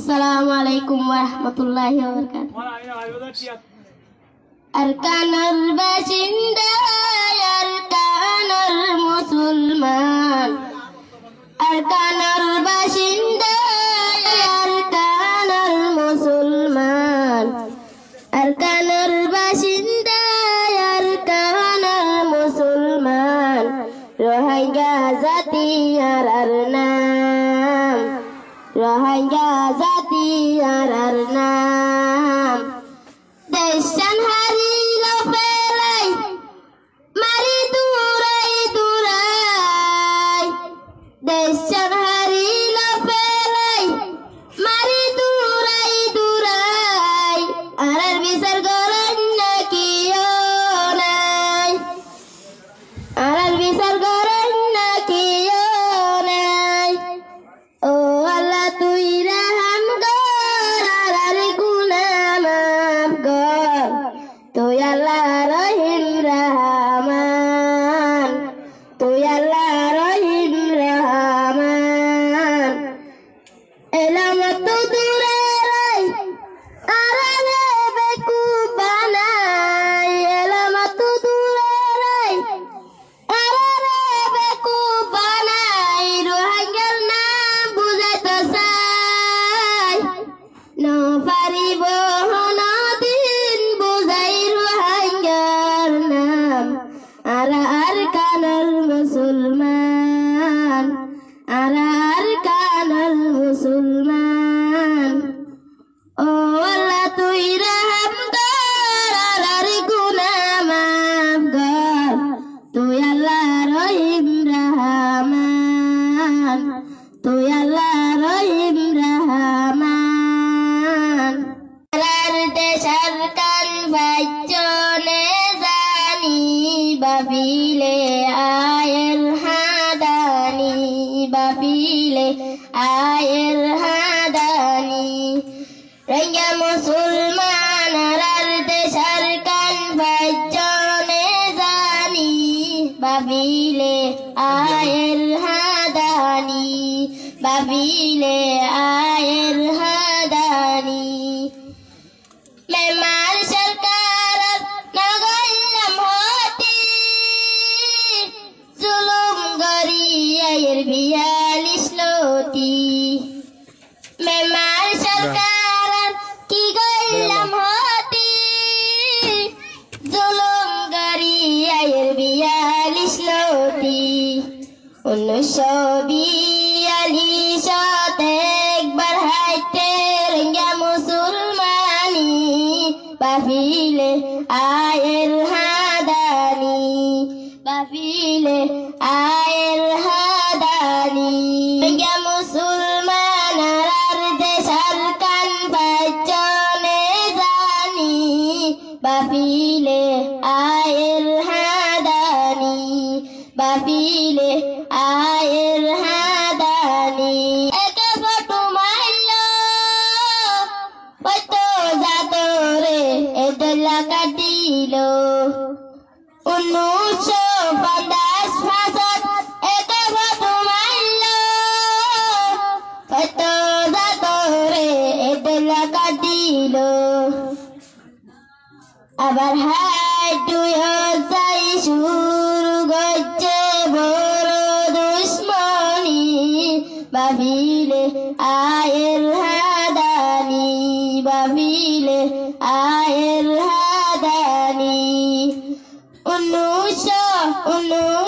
Assalamualaikum warahmatullahi wabarakatuh. Arkanul basinda, arkanul musulman. Arkanul basinda, arkanul musulman. Arkanul basinda, arkanul musulman. Rohingya zati ararnam, Rohingya zati ararnam. Desan hari lo pelai, mari durai durai. Desan hari lo pelai, mari durai durai. Arar bisar goreng nakionai, arar bisar goreng nakionai. Oh Allah tu irham gor, arar guna maaf gor. Tu Allah Rahim Rahman, tu Allah Rahim Rahman. Elamat tu durai, arane beku banai. Elamat tu durai, arane beku banai. Rohingya nam bujai tosai, no paribo hono din bujai Rohingya nam. Ara arkanul musulman, ara arkanul musulman. Oh Allah tu irham gor, arar guna maaf gor. Tu Allah Rahim Rahman, tu Allah Rahim Rahman. Arar desarkan bajone zani, babile air hadani, babile air hadani. Rohingya musulman arar desarkan bajone zani, babile air hadani, babile air hadani. Memar sarkar nagollam hoti, zulum gari air bialis loti. Memar sarkar ki gollam hoti, zulum gari air bialis loti. 1942 একবার হাইতে রোহিঙ্গা মুসলমানি, বাফিলে আয়ের হাদানি, বাফিলে আয়ের হাদানি। রোহিঙ্গা মুসলমান আর দেশার কান বাজনে জানি, বাফিলে আয়ের হাদানি, বাফিলে আয়ের হাদানি। একে ফটো মারলো হয়তো জাতরে এদলা কাটিল। 1950 ফাঁসত একে ফটো মারলো হয়তো জাতরে এদলা কাটিল। আবার হাই তুই যাই শুরু গজ্জে বড় দুশ্মনী, বাবিলে আয়ের হাদানি, বাবিলে আয়ের হাদানি। 19